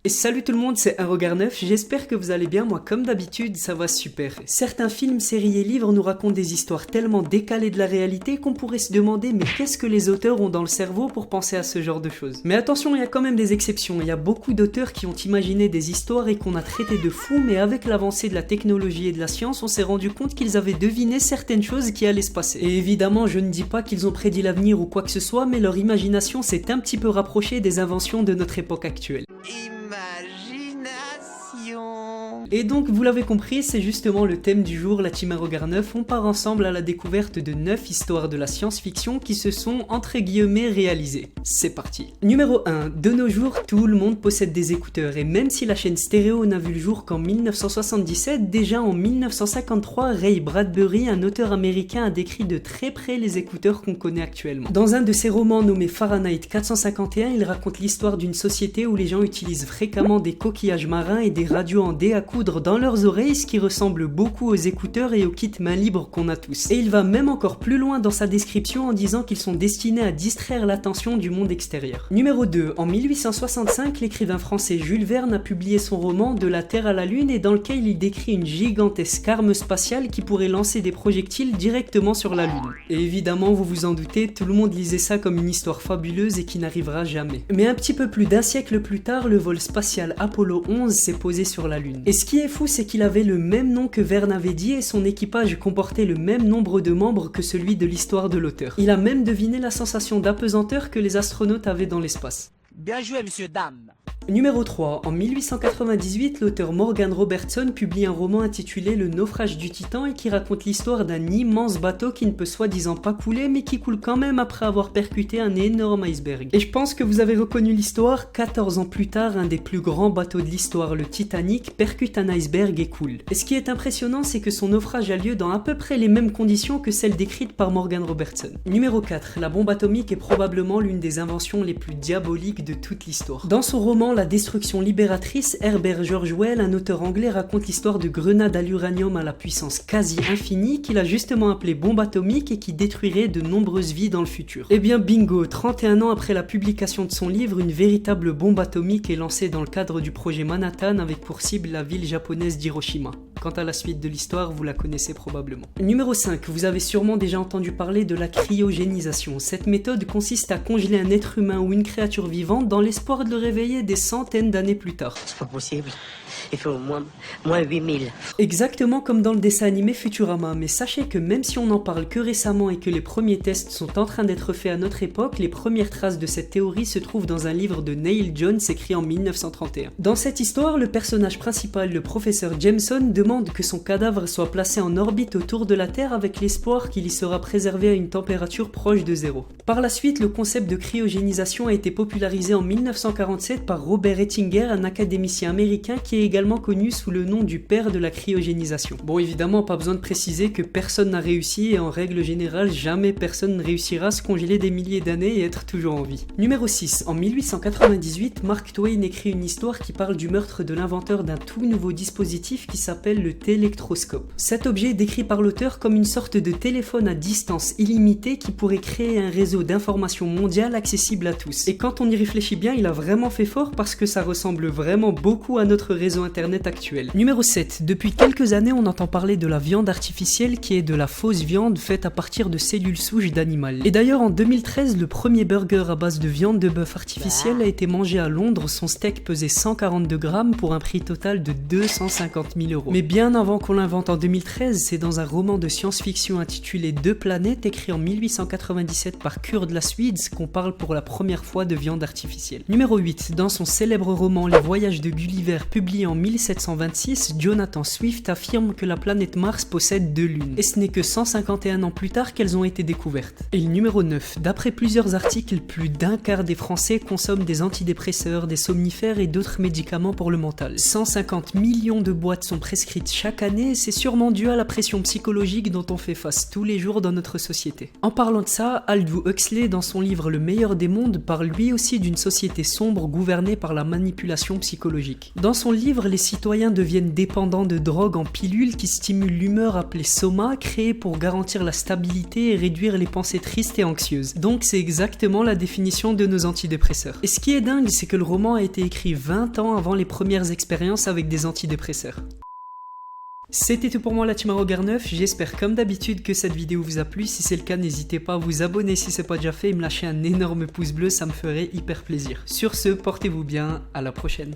Et salut tout le monde, c'est Regard9, j'espère que vous allez bien, moi comme d'habitude ça va super. Certains films, séries et livres nous racontent des histoires tellement décalées de la réalité qu'on pourrait se demander mais qu'est-ce que les auteurs ont dans le cerveau pour penser à ce genre de choses. Mais attention, il y a quand même des exceptions, il y a beaucoup d'auteurs qui ont imaginé des histoires et qu'on a traité de fous, mais avec l'avancée de la technologie et de la science, on s'est rendu compte qu'ils avaient deviné certaines choses qui allaient se passer. Et évidemment, je ne dis pas qu'ils ont prédit l'avenir ou quoi que ce soit, mais leur imagination s'est un petit peu rapprochée des inventions de notre époque actuelle. Et donc, vous l'avez compris, c'est justement le thème du jour, la team Regard9. On part ensemble à la découverte de 9 histoires de la science-fiction qui se sont, entre guillemets, réalisées. C'est parti. Numéro 1. De nos jours, tout le monde possède des écouteurs, et même si la chaîne stéréo n'a vu le jour qu'en 1977, déjà en 1953, Ray Bradbury, un auteur américain, a décrit de très près les écouteurs qu'on connaît actuellement. Dans un de ses romans nommé Fahrenheit 451, il raconte l'histoire d'une société où les gens utilisent fréquemment des coquillages marins et des radios en dé à coudre dans leurs oreilles, ce qui ressemble beaucoup aux écouteurs et aux kits main libre qu'on a tous. Et il va même encore plus loin dans sa description en disant qu'ils sont destinés à distraire l'attention du monde extérieur. Numéro 2. En 1865, l'écrivain français Jules Verne a publié son roman De la Terre à la Lune et dans lequel il décrit une gigantesque arme spatiale qui pourrait lancer des projectiles directement sur la Lune. Et évidemment, vous vous en doutez, tout le monde lisait ça comme une histoire fabuleuse et qui n'arrivera jamais. Mais un petit peu plus d'un siècle plus tard, le vol spatial Apollo 11 s'est posé sur la Lune. Et ce qui est fou, c'est qu'il avait le même nom que Verne avait dit et son équipage comportait le même nombre de membres que celui de l'histoire de l'auteur. Il a même deviné la sensation d'apesanteur que les astronautes avaient dans l'espace. Bien joué, monsieur, dame. Numéro 3. En 1898, l'auteur Morgan Robertson publie un roman intitulé Le naufrage du Titan et qui raconte l'histoire d'un immense bateau qui ne peut soi-disant pas couler mais qui coule quand même après avoir percuté un énorme iceberg. Et je pense que vous avez reconnu l'histoire, 14 ans plus tard, un des plus grands bateaux de l'histoire, le Titanic, percute un iceberg et coule. Et ce qui est impressionnant, c'est que son naufrage a lieu dans à peu près les mêmes conditions que celles décrites par Morgan Robertson. Numéro 4. La bombe atomique est probablement l'une des inventions les plus diaboliques de toute l'histoire. Dans son roman La destruction libératrice, Herbert George Wells, un auteur anglais, raconte l'histoire de grenades à l'uranium à la puissance quasi infinie qu'il a justement appelée bombe atomique et qui détruirait de nombreuses vies dans le futur. Et bien bingo, 31 ans après la publication de son livre, une véritable bombe atomique est lancée dans le cadre du projet Manhattan avec pour cible la ville japonaise d'Hiroshima. Quant à la suite de l'histoire, vous la connaissez probablement. Numéro 5. Vous avez sûrement déjà entendu parler de la cryogénisation. Cette méthode consiste à congeler un être humain ou une créature vivante dans l'espoir de le réveiller des centaines d'années plus tard. C'est pas possible. Il fait au moins 8000. Exactement comme dans le dessin animé Futurama, mais sachez que même si on n'en parle que récemment et que les premiers tests sont en train d'être faits à notre époque, les premières traces de cette théorie se trouvent dans un livre de Neil Jones écrit en 1931. Dans cette histoire, le personnage principal, le professeur Jameson, demande que son cadavre soit placé en orbite autour de la Terre avec l'espoir qu'il y sera préservé à une température proche de zéro. Par la suite, le concept de cryogénisation a été popularisé en 1947 par Robert Ettinger, un académicien américain qui est également connu sous le nom du père de la cryogénisation. Bon, évidemment, pas besoin de préciser que personne n'a réussi et en règle générale, jamais personne ne réussira à se congeler des milliers d'années et être toujours en vie. Numéro 6. En 1898, Mark Twain écrit une histoire qui parle du meurtre de l'inventeur d'un tout nouveau dispositif qui s'appelle le téléctroscope. Cet objet est décrit par l'auteur comme une sorte de téléphone à distance illimitée qui pourrait créer un réseau d'information mondial accessible à tous. Et quand on y réfléchit bien, il a vraiment fait fort parce que ça ressemble vraiment beaucoup à notre réseau internet actuel. Numéro 7. Depuis quelques années, on entend parler de la viande artificielle qui est de la fausse viande faite à partir de cellules souches d'animal. Et d'ailleurs, en 2013, le premier burger à base de viande de bœuf artificielle a été mangé à Londres. Son steak pesait 142 grammes pour un prix total de 250 000 €. Mais bien avant qu'on l'invente en 2013, c'est dans un roman de science-fiction intitulé Deux planètes, écrit en 1897 par Kurd Laßwitz, qu'on parle pour la première fois de viande artificielle. Numéro 8. Dans son célèbre roman Les Voyages de Gulliver, publié en 1726, Jonathan Swift affirme que la planète Mars possède 2 lunes. Et ce n'est que 151 ans plus tard qu'elles ont été découvertes. Et le numéro 9. D'après plusieurs articles, plus d'un quart des Français consomment des antidépresseurs, des somnifères et d'autres médicaments pour le mental. 150 millions de boîtes sont prescrites chaque année et c'est sûrement dû à la pression psychologique dont on fait face tous les jours dans notre société. En parlant de ça, Aldous Huxley, dans son livre Le meilleur des mondes, parle lui aussi d'une société sombre gouvernée par la manipulation psychologique. Dans son livre, livre, les citoyens deviennent dépendants de drogues en pilules qui stimulent l'humeur appelée soma, créée pour garantir la stabilité et réduire les pensées tristes et anxieuses. Donc c'est exactement la définition de nos antidépresseurs. Et ce qui est dingue, c'est que le roman a été écrit 20 ans avant les premières expériences avec des antidépresseurs. C'était tout pour moi la team Rogar9, j'espère comme d'habitude que cette vidéo vous a plu. Si c'est le cas, n'hésitez pas à vous abonner si c'est pas déjà fait et me lâcher un énorme pouce bleu, ça me ferait hyper plaisir. Sur ce, portez-vous bien, à la prochaine.